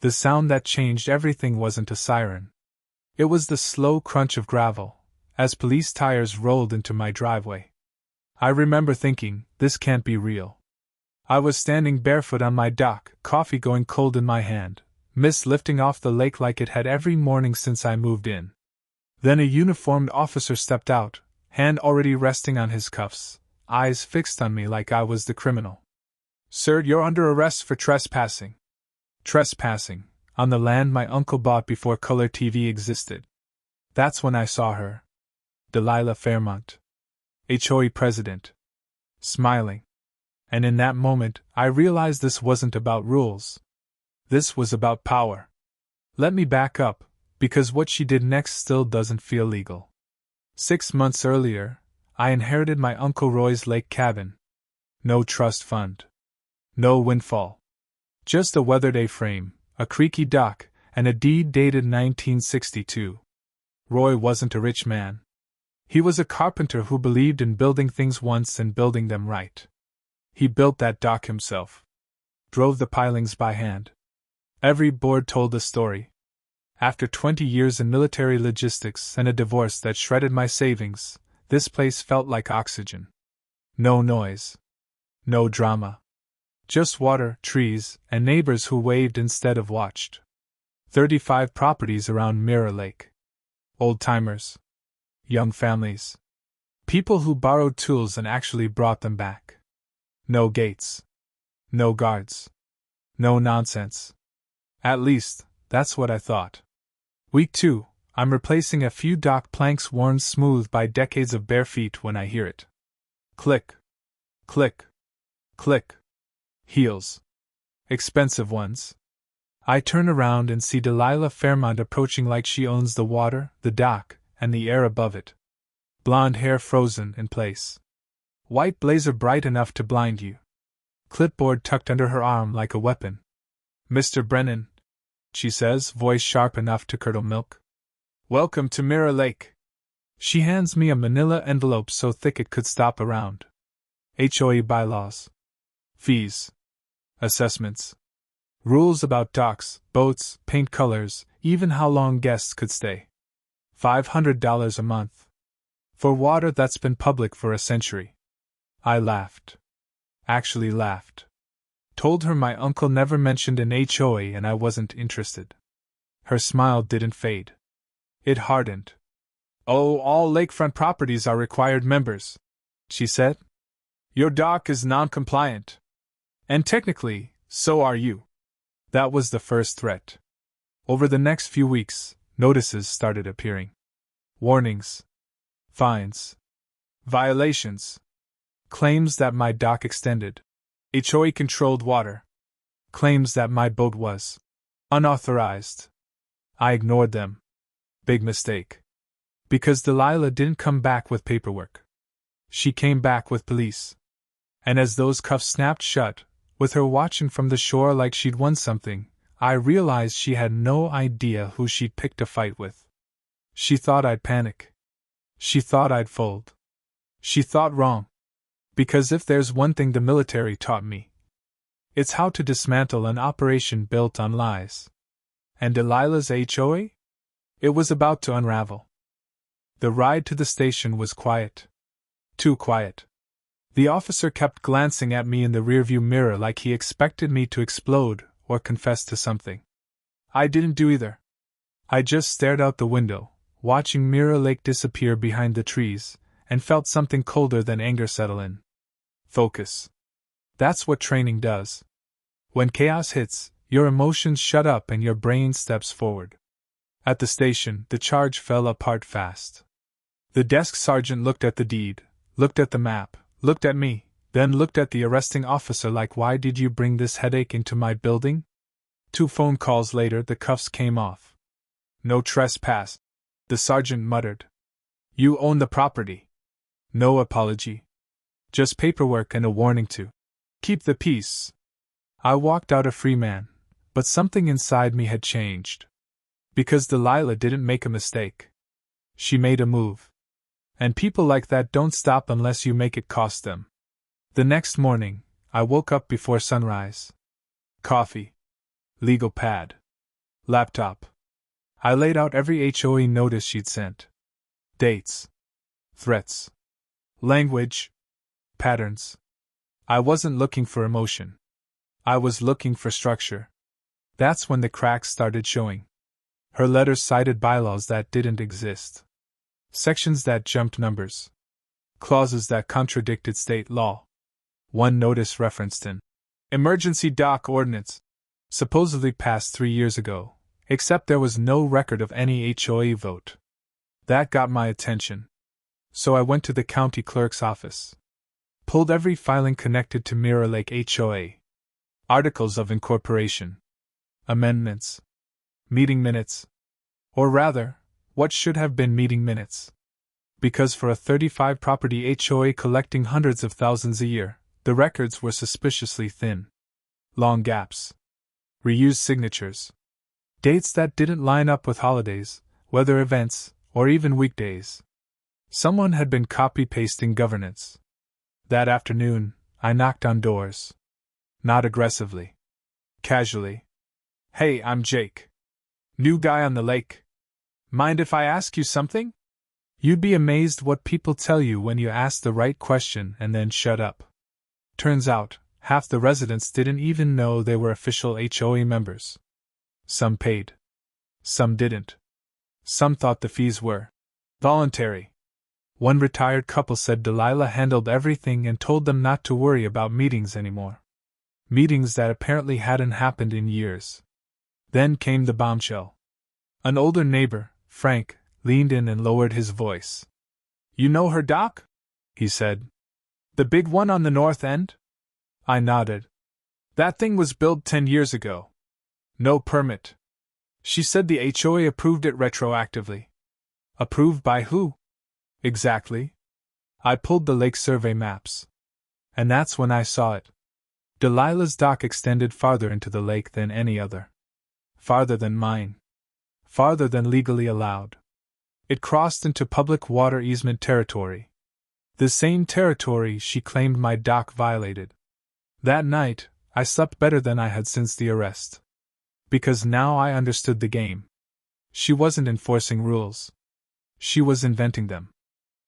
The sound that changed everything wasn't a siren. It was the slow crunch of gravel, as police tires rolled into my driveway. I remember thinking, this can't be real. I was standing barefoot on my dock, coffee going cold in my hand, mist lifting off the lake like it had every morning since I moved in. Then a uniformed officer stepped out, hand already resting on his cuffs, eyes fixed on me like I was the criminal. "Sir, you're under arrest for trespassing." Trespassing, on the land my uncle bought before color TV existed. That's when I saw her. Delilah Fairmont, HOA president. Smiling. And in that moment, I realized this wasn't about rules. This was about power. Let me back up, because what she did next still doesn't feel legal. 6 months earlier, I inherited my Uncle Roy's lake cabin. No trust fund. No windfall. Just a weathered A-frame, a creaky dock, and a deed dated 1962. Roy wasn't a rich man. He was a carpenter who believed in building things once and building them right. He built that dock himself. Drove the pilings by hand. Every board told a story. After 20 years in military logistics and a divorce that shredded my savings, this place felt like oxygen. No noise. No drama. Just water, trees, and neighbors who waved instead of watched. 35 properties around Mirror Lake. Old-timers. Young families. People who borrowed tools and actually brought them back. No gates. No guards. No nonsense. At least, that's what I thought. Week 2, I'm replacing a few dock planks worn smooth by decades of bare feet when I hear it. Click. Click. Click. Heels. Expensive ones. I turn around and see Delilah Fairmont approaching like she owns the water, the dock, and the air above it. Blonde hair frozen in place. White blazer bright enough to blind you. Clipboard tucked under her arm like a weapon. "Mr. Brennan," she says, voice sharp enough to curdle milk. "Welcome to Mirror Lake." She hands me a manila envelope so thick it could stop around. HOA bylaws. Fees. Assessments. Rules about docks, boats, paint colors, even how long guests could stay. $500 a month. For water that's been public for a century. I laughed. Actually laughed. Told her my uncle never mentioned an HOA and I wasn't interested. Her smile didn't fade. It hardened. "Oh, all lakefront properties are required members," she said. "Your dock is non-compliant. And technically, so are you." That was the first threat. Over the next few weeks, notices started appearing. Warnings. Fines. Violations. Claims that my dock extended. HOA-controlled water. Claims that my boat was unauthorized. I ignored them. Big mistake. Because Delilah didn't come back with paperwork. She came back with police. And as those cuffs snapped shut, with her watching from the shore like she'd won something, I realized she had no idea who she'd picked a fight with. She thought I'd panic. She thought I'd fold. She thought wrong. Because if there's one thing the military taught me, it's how to dismantle an operation built on lies. And Delilah's HOA? It was about to unravel. The ride to the station was quiet. Too quiet. The officer kept glancing at me in the rearview mirror like he expected me to explode or confess to something. I didn't do either. I just stared out the window, watching Mirror Lake disappear behind the trees, and felt something colder than anger settle in. Focus. That's what training does. When chaos hits, your emotions shut up and your brain steps forward. At the station, the charge fell apart fast. The desk sergeant looked at the deed, looked at the map, looked at me, then looked at the arresting officer like, "Why did you bring this headache into my building?" 2 phone calls later, the cuffs came off. "No trespass," the sergeant muttered. "You own the property." No apology. Just paperwork and a warning to keep the peace. I walked out a free man, but something inside me had changed. Because Delilah didn't make a mistake. She made a move. And people like that don't stop unless you make it cost them. The next morning, I woke up before sunrise. Coffee. Legal pad. Laptop. I laid out every HOA notice she'd sent. Dates. Threats. Language. Patterns. I wasn't looking for emotion. I was looking for structure. That's when the cracks started showing. Her letters cited bylaws that didn't exist. Sections that jumped numbers. Clauses that contradicted state law. One notice referenced an emergency dock ordinance, supposedly passed 3 years ago, except there was no record of any HOA vote. That got my attention. So I went to the county clerk's office. Pulled every filing connected to Mirror Lake HOA. Articles of incorporation. Amendments. Meeting minutes. Or rather, what should have been meeting minutes. Because for a 35-property HOA collecting hundreds of thousands a year, the records were suspiciously thin. Long gaps. Reused signatures. Dates that didn't line up with holidays, weather events, or even weekdays. Someone had been copy-pasting governance. That afternoon, I knocked on doors. Not aggressively. Casually. "Hey, I'm Jake. New guy on the lake. Mind if I ask you something?" You'd be amazed what people tell you when you ask the right question and then shut up. Turns out, half the residents didn't even know they were official HOA members. Some paid. Some didn't. Some thought the fees were voluntary. One retired couple said Delilah handled everything and told them not to worry about meetings anymore. Meetings that apparently hadn't happened in years. Then came the bombshell. An older neighbor, Frank, leaned in and lowered his voice. "You know her, Doc?" he said. "The big one on the north end?" I nodded. "That thing was built 10 years ago. No permit. She said the HOA approved it retroactively." Approved by who? Exactly. I pulled the lake survey maps. And that's when I saw it. Delilah's dock extended farther into the lake than any other. Farther than mine. Farther than legally allowed. It crossed into public water easement territory. The same territory she claimed my dock violated. That night, I slept better than I had since the arrest. Because now I understood the game. She wasn't enforcing rules. She was inventing them.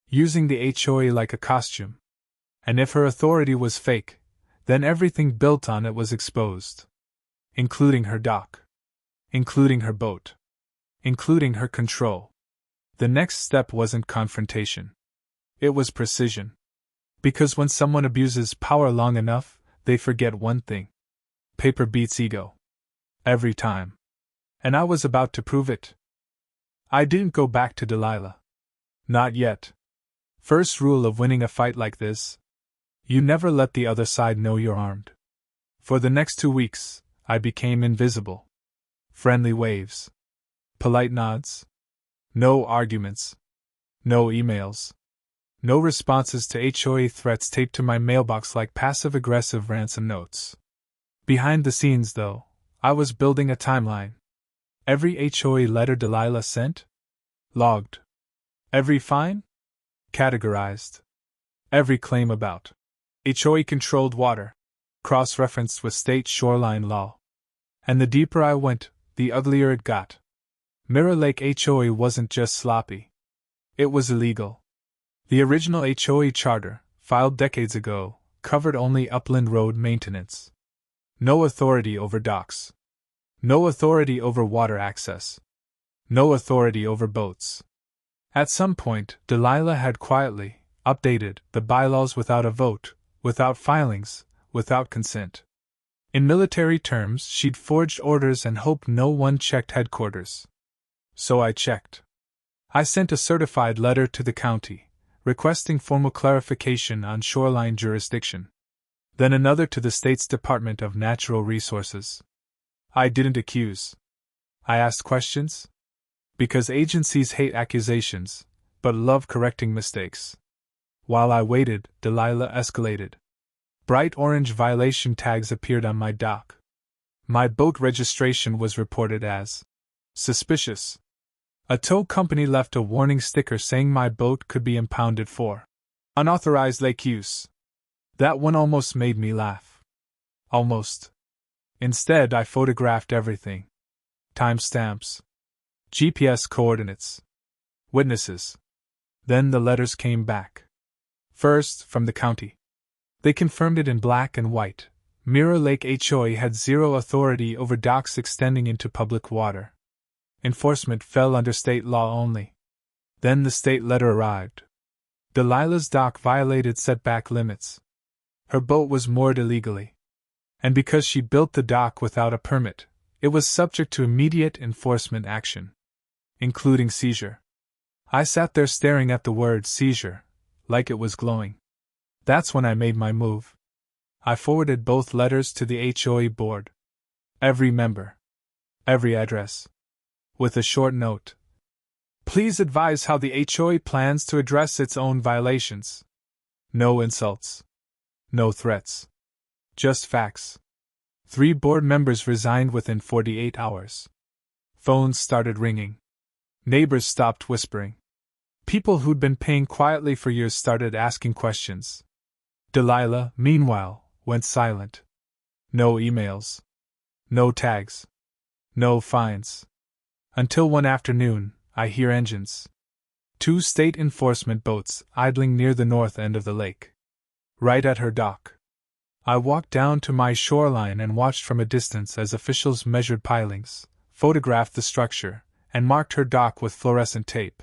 Using the HOA like a costume. And if her authority was fake, then everything built on it was exposed. Including her dock. Including her boat. Including her control. The next step wasn't confrontation. It was precision. Because when someone abuses power long enough, they forget one thing. Paper beats ego. Every time. And I was about to prove it. I didn't go back to Delilah. Not yet. First rule of winning a fight like this: you never let the other side know you're armed. For the next 2 weeks, I became invisible. Friendly waves. Polite nods. No arguments. No emails. No responses to HOA threats taped to my mailbox like passive-aggressive ransom notes. Behind the scenes, though, I was building a timeline. Every HOA letter Delilah sent? Logged. Every fine? Categorized. Every claim about HOA-controlled water, cross-referenced with state shoreline law. And the deeper I went, the uglier it got. Mirror Lake HOA wasn't just sloppy. It was illegal. The original HOA charter, filed decades ago, covered only upland road maintenance. No authority over docks. No authority over water access. No authority over boats. At some point, Delilah had quietly updated the bylaws without a vote, without filings, without consent. In military terms, she'd forged orders and hoped no one checked headquarters. So I checked. I sent a certified letter to the county, requesting formal clarification on shoreline jurisdiction. Then another to the state's Department of Natural Resources. I didn't accuse. I asked questions. Because agencies hate accusations, but love correcting mistakes. While I waited, Delilah escalated. Bright orange violation tags appeared on my dock. My boat registration was reported as suspicious. A tow company left a warning sticker saying my boat could be impounded for unauthorized lake use. That one almost made me laugh. Almost. Instead, I photographed everything. timestamps, GPS coordinates, witnesses. Then the letters came back. First, from the county. They confirmed it in black and white. Mirror Lake HOA had zero authority over docks extending into public water. Enforcement fell under state law only. Then the state letter arrived. Delilah's dock violated setback limits. Her boat was moored illegally. And because she built the dock without a permit, it was subject to immediate enforcement action, including seizure. I sat there staring at the word seizure, like it was glowing. That's when I made my move. I forwarded both letters to the HOA board. Every member. Every address. With a short note. Please advise how the HOA plans to address its own violations. No insults. No threats. Just facts. 3 board members resigned within 48 hours. Phones started ringing. Neighbors stopped whispering. People who'd been paying quietly for years started asking questions. Delilah, meanwhile, went silent. No emails. No tags. No fines. Until one afternoon, I hear engines. 2 state enforcement boats idling near the north end of the lake. Right at her dock. I walked down to my shoreline and watched from a distance as officials measured pilings, photographed the structure, and marked her dock with fluorescent tape.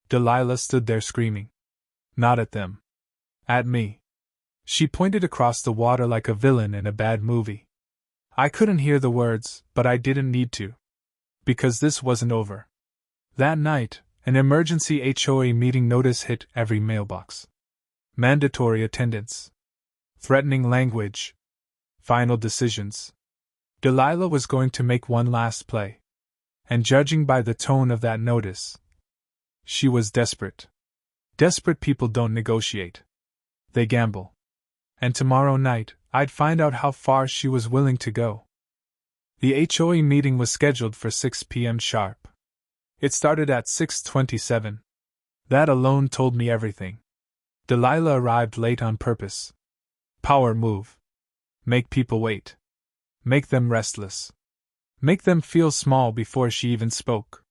Delilah stood there screaming. Not at them. At me. She pointed across the water like a villain in a bad movie. I couldn't hear the words, but I didn't need to. Because this wasn't over. That night, an emergency HOA meeting notice hit every mailbox. Mandatory attendance. Threatening language. Final decisions. Delilah was going to make one last play. And judging by the tone of that notice, she was desperate. Desperate people don't negotiate. They gamble. And tomorrow night, I'd find out how far she was willing to go. The HOA meeting was scheduled for 6 p.m. sharp. It started at 6:27. That alone told me everything. Delilah arrived late on purpose. Power move. Make people wait. Make them restless. Make them feel small before she even spoke.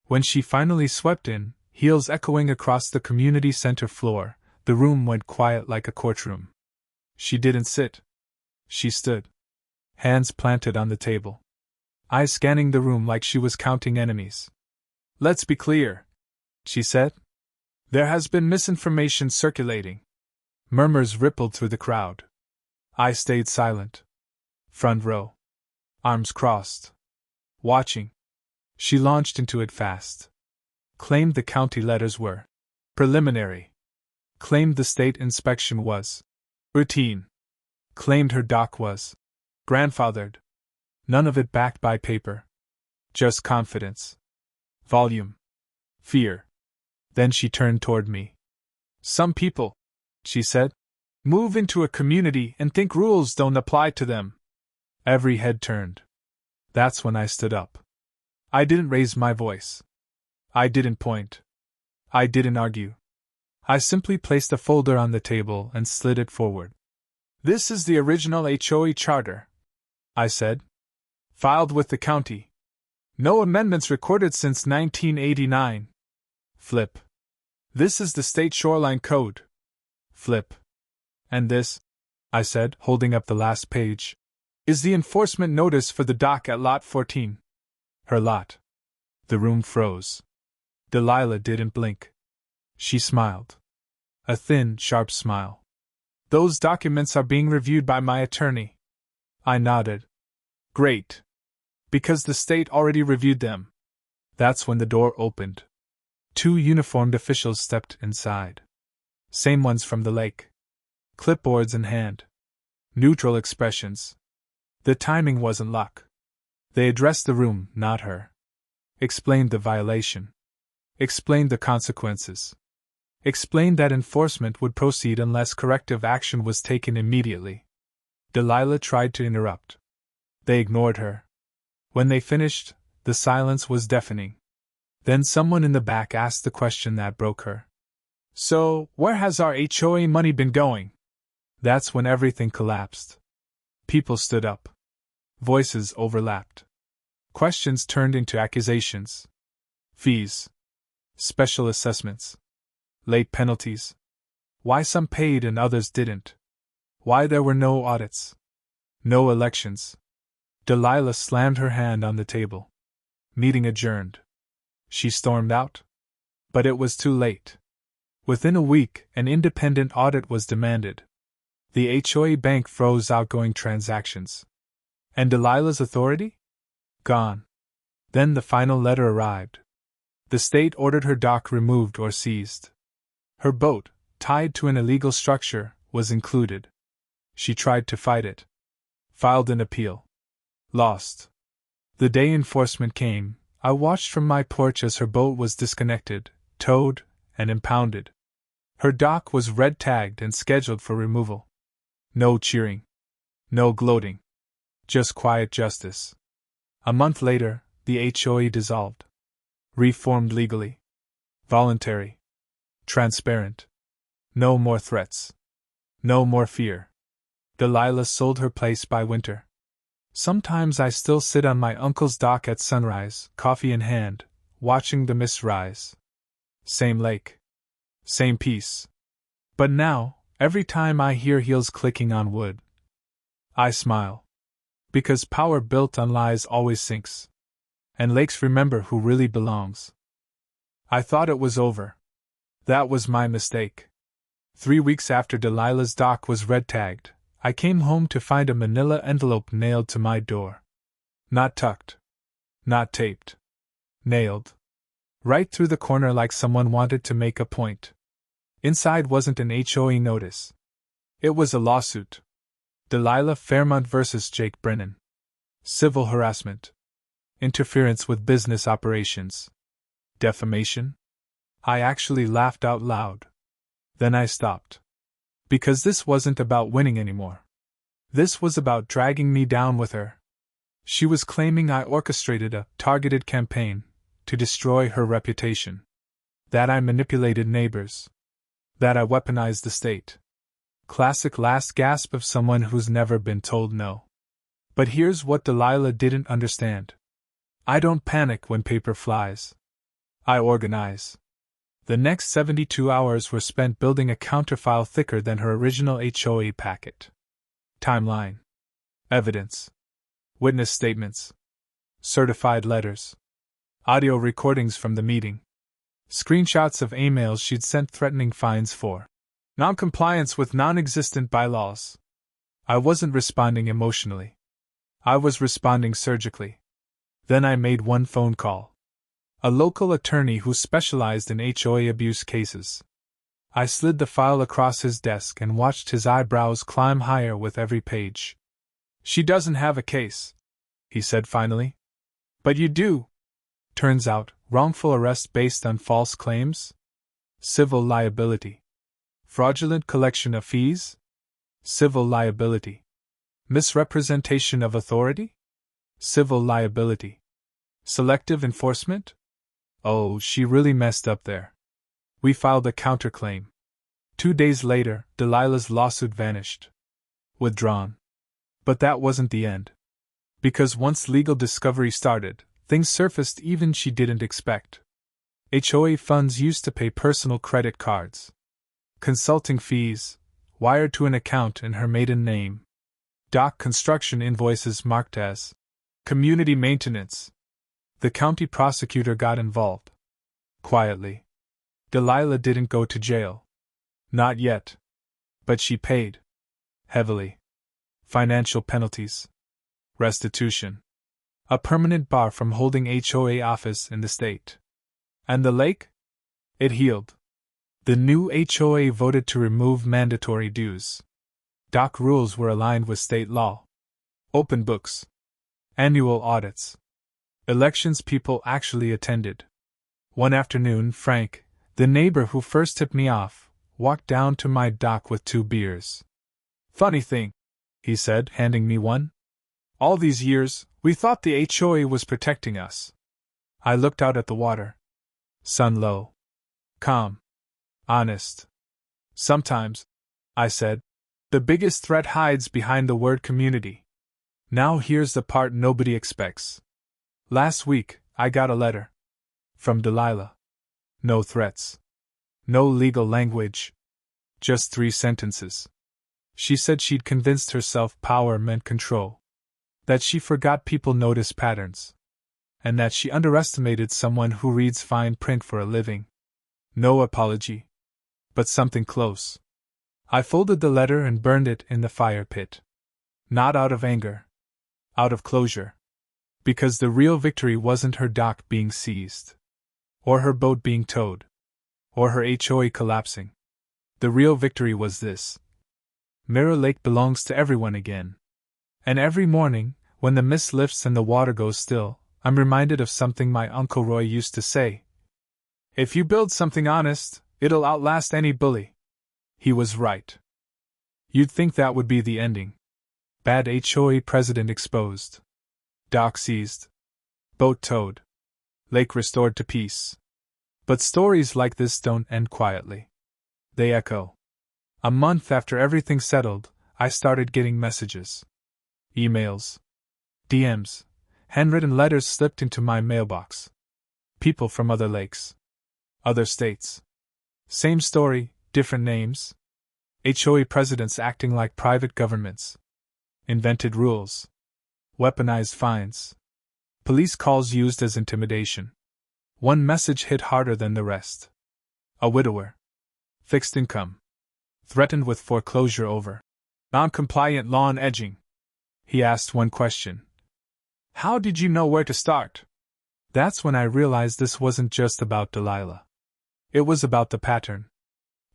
When she finally swept in, heels echoing across the community center floor, the room went quiet like a courtroom. She didn't sit. She stood. Hands planted on the table. Eyes scanning the room like she was counting enemies. Let's be clear, she said. There has been misinformation circulating. Murmurs rippled through the crowd. I stayed silent. Front row. Arms crossed. Watching. She launched into it fast. Claimed the county letters were preliminary. Claimed the state inspection was routine. Claimed her dock was grandfathered. None of it backed by paper. Just confidence. Volume. Fear. Then she turned toward me. Some people, she said, move into a community and think rules don't apply to them. Every head turned. That's when I stood up. I didn't raise my voice. I didn't point. I didn't argue. I simply placed a folder on the table and slid it forward. This is the original HOA charter, I said. Filed with the county. No amendments recorded since 1989. Flip. This is the state shoreline code. Flip. And this, I said, holding up the last page, is the enforcement notice for the dock at Lot 14. Her lot. The room froze. Delilah didn't blink. She smiled. A thin, sharp smile. Those documents are being reviewed by my attorney. I nodded. Great. Because the state already reviewed them. That's when the door opened. 2 uniformed officials stepped inside. Same ones from the lake. Clipboards in hand. Neutral expressions. The timing wasn't luck. They addressed the room, not her. Explained the violation. Explained the consequences. Explained that enforcement would proceed unless corrective action was taken immediately. Delilah tried to interrupt. They ignored her. When they finished, the silence was deafening. Then someone in the back asked the question that broke her. So, where has our HOA money been going? That's when everything collapsed. People stood up. Voices overlapped. Questions turned into accusations. Fees. Special assessments. Late penalties. Why some paid and others didn't. Why there were no audits. No elections. Delilah slammed her hand on the table. Meeting adjourned. She stormed out. But it was too late. Within a week, an independent audit was demanded. The HOA bank froze outgoing transactions. And Delilah's authority? Gone. Then the final letter arrived. The state ordered her dock removed or seized. Her boat, tied to an illegal structure, was included. She tried to fight it. Filed an appeal. Lost. The day enforcement came, I watched from my porch as her boat was disconnected, towed, and impounded. Her dock was red-tagged and scheduled for removal. No cheering. No gloating. Just quiet justice. A month later, the HOA dissolved. Reformed legally. Voluntary. Transparent. No more threats. No more fear. Delilah sold her place by winter. Sometimes I still sit on my uncle's dock at sunrise, coffee in hand, watching the mist rise. Same lake. Same peace. But now, every time I hear heels clicking on wood, I smile. Because power built on lies always sinks. And lakes remember who really belongs. I thought it was over. That was my mistake. 3 weeks after Delilah's dock was red-tagged, I came home to find a manila envelope nailed to my door. Not tucked. Not taped. Nailed. Right through the corner like someone wanted to make a point. Inside wasn't an HOA notice. It was a lawsuit. Delilah Fairmont vs. Jake Brennan. Civil harassment. Interference with business operations. Defamation? I actually laughed out loud. Then I stopped. Because this wasn't about winning anymore. This was about dragging me down with her. She was claiming I orchestrated a targeted campaign to destroy her reputation. That I manipulated neighbors. That I weaponized the state. Classic last gasp of someone who's never been told no. But here's what Delilah didn't understand. I don't panic when paper flies. I organize. The next 72 hours were spent building a counterfile thicker than her original HOA packet. Timeline. Evidence. Witness statements. Certified letters. Audio recordings from the meeting. Screenshots of emails she'd sent threatening fines for non-compliance with non-existent bylaws. I wasn't responding emotionally. I was responding surgically. Then I made one phone call. A local attorney who specialized in HOA abuse cases. I slid the file across his desk and watched his eyebrows climb higher with every page. She doesn't have a case, he said finally. But you do. Turns out, wrongful arrest based on false claims? Civil liability. Fraudulent collection of fees? Civil liability. Misrepresentation of authority? Civil liability. Selective enforcement? Oh, she really messed up there. We filed a counterclaim. 2 days later, Delilah's lawsuit vanished. Withdrawn. But that wasn't the end. Because once legal discovery started, things surfaced even she didn't expect. HOA funds used to pay personal credit cards. Consulting fees, wired to an account in her maiden name. Dock construction invoices marked as community maintenance. The county prosecutor got involved. Quietly. Delilah didn't go to jail. Not yet. But she paid. Heavily. Financial penalties. Restitution. A permanent bar from holding HOA office in the state. And the lake? It healed. The new HOA voted to remove mandatory dues. Dock rules were aligned with state law. Open books. Annual audits. Elections people actually attended. One afternoon, Frank, the neighbor who first tipped me off, walked down to my dock with 2 beers. Funny thing, he said, handing me one. All these years, we thought the HOA was protecting us. I looked out at the water. Sun low. Calm. Honest. Sometimes, I said, the biggest threat hides behind the word community. Now here's the part nobody expects. Last week, I got a letter. From Delilah. No threats. No legal language. Just 3 sentences. She said she'd convinced herself power meant control. That she forgot people notice patterns. And that she underestimated someone who reads fine print for a living. No apology. But something close. I folded the letter and burned it in the fire pit. Not out of anger. Out of closure. Because the real victory wasn't her dock being seized. Or her boat being towed. Or her HOA collapsing. The real victory was this. Mirror Lake belongs to everyone again. And every morning, when the mist lifts and the water goes still, I'm reminded of something my Uncle Roy used to say. If you build something honest, it'll outlast any bully. He was right. You'd think that would be the ending. Bad HOA president exposed. Dock seized. Boat towed. Lake restored to peace. But stories like this don't end quietly. They echo. A month after everything settled, I started getting messages. Emails. DMs. Handwritten letters slipped into my mailbox. People from other lakes. Other states. Same story, different names. HOA presidents acting like private governments. Invented rules. Weaponized fines. Police calls used as intimidation. One message hit harder than the rest. A widower. Fixed income. Threatened with foreclosure over non-compliant lawn edging. He asked one question. How did you know where to start? That's when I realized this wasn't just about Delilah. It was about the pattern.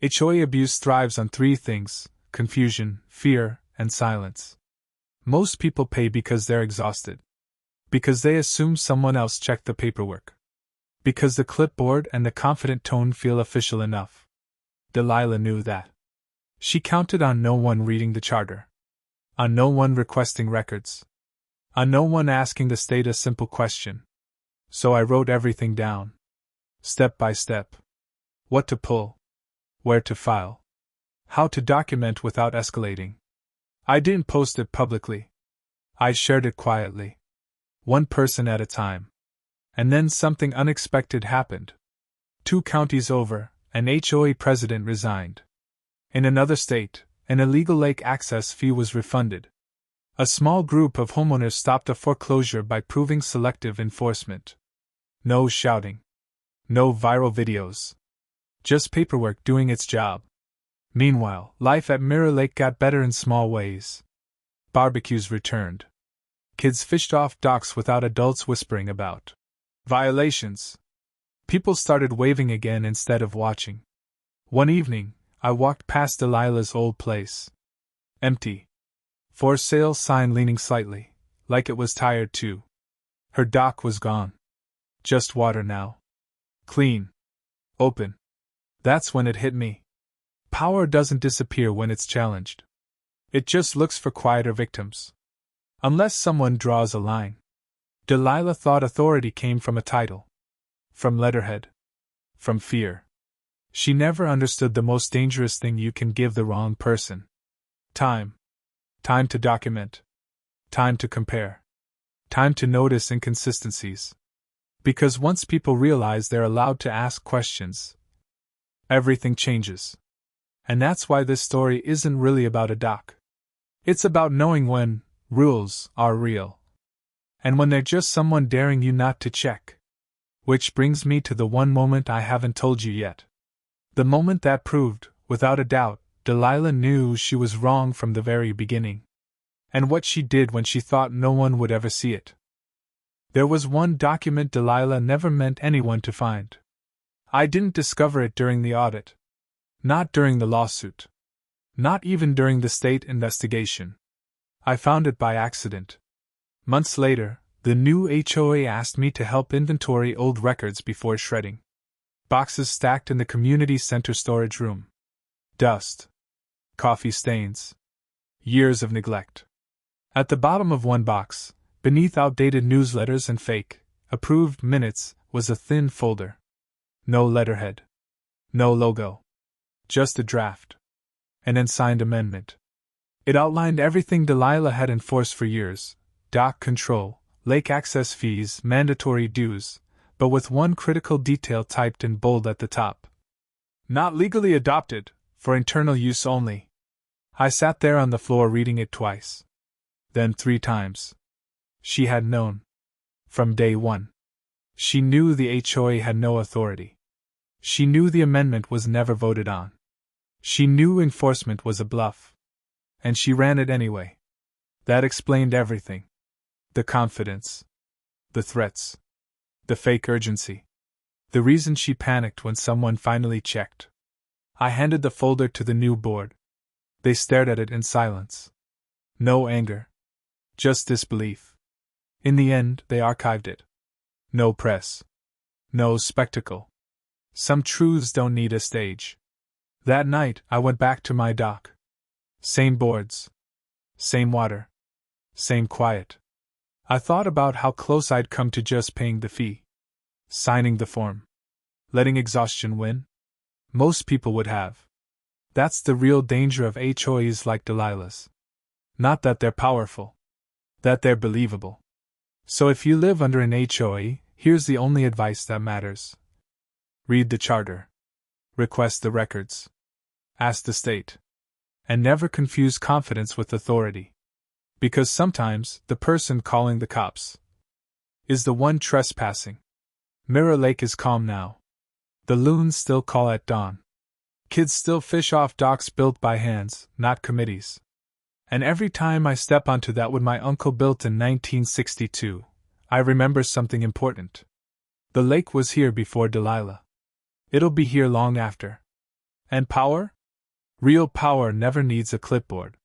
HOA abuse thrives on 3 things: confusion, fear, and silence. Most people pay because they're exhausted. Because they assume someone else checked the paperwork. Because the clipboard and the confident tone feel official enough. Delilah knew that. She counted on no one reading the charter. On no one requesting records. On no one asking the state a simple question. So I wrote everything down. Step by step. What to pull. Where to file. How to document without escalating. I didn't post it publicly. I shared it quietly. One person at a time. And then something unexpected happened. 2 counties over, an HOA president resigned. In another state, an illegal lake access fee was refunded. A small group of homeowners stopped a foreclosure by proving selective enforcement. No shouting. No viral videos. Just paperwork doing its job. Meanwhile, life at Mirror Lake got better in small ways. Barbecues returned. Kids fished off docks without adults whispering about violations. People started waving again instead of watching. One evening, I walked past Delilah's old place. Empty. For sale sign leaning slightly, like it was tired too. Her dock was gone. Just water now. Clean. Open. That's when it hit me. Power doesn't disappear when it's challenged. It just looks for quieter victims. Unless someone draws a line. Delilah thought authority came from a title. From letterhead. From fear. She never understood the most dangerous thing you can give the wrong person. Time. Time to document. Time to compare. Time to notice inconsistencies. Because once people realize they're allowed to ask questions, everything changes. And that's why this story isn't really about a dock. It's about knowing when rules are real. And when they're just someone daring you not to check. Which brings me to the one moment I haven't told you yet. The moment that proved, without a doubt, Delilah knew she was wrong from the very beginning. And what she did when she thought no one would ever see it. There was one document Delilah never meant anyone to find. I didn't discover it during the audit. Not during the lawsuit. Not even during the state investigation. I found it by accident. Months later, the new HOA asked me to help inventory old records before shredding. Boxes stacked in the community center storage room. Dust. Coffee stains. Years of neglect. At the bottom of one box, beneath outdated newsletters and fake, approved minutes, was a thin folder. No letterhead. No logo. Just a draft. An unsigned amendment. It outlined everything Delilah had enforced for years: dock control, Lake access fees, mandatory dues, but with one critical detail typed in bold at the top. Not legally adopted, for internal use only. I sat there on the floor reading it twice. Then 3 times. She had known. From day one. She knew the HOA had no authority. She knew the amendment was never voted on. She knew enforcement was a bluff. And she ran it anyway. That explained everything. The confidence. The threats. The fake urgency. The reason she panicked when someone finally checked. I handed the folder to the new board. They stared at it in silence. No anger. Just disbelief. In the end, they archived it. No press. No spectacle. Some truths don't need a stage. That night, I went back to my dock. Same boards. Same water. Same quiet. I thought about how close I'd come to just paying the fee. Signing the form. Letting exhaustion win. Most people would have. That's the real danger of HOAs like Delilah's. Not that they're powerful. That they're believable. So if you live under an HOA, here's the only advice that matters. Read the charter. Request the records. Ask the state. And never confuse confidence with authority. Because sometimes, the person calling the cops is the one trespassing. Mirror Lake is calm now. The loons still call at dawn. Kids still fish off docks built by hands, not committees. And every time I step onto that wood my uncle built in 1962, I remember something important. The lake was here before Delilah. It'll be here long after. And power? Real power never needs a clipboard.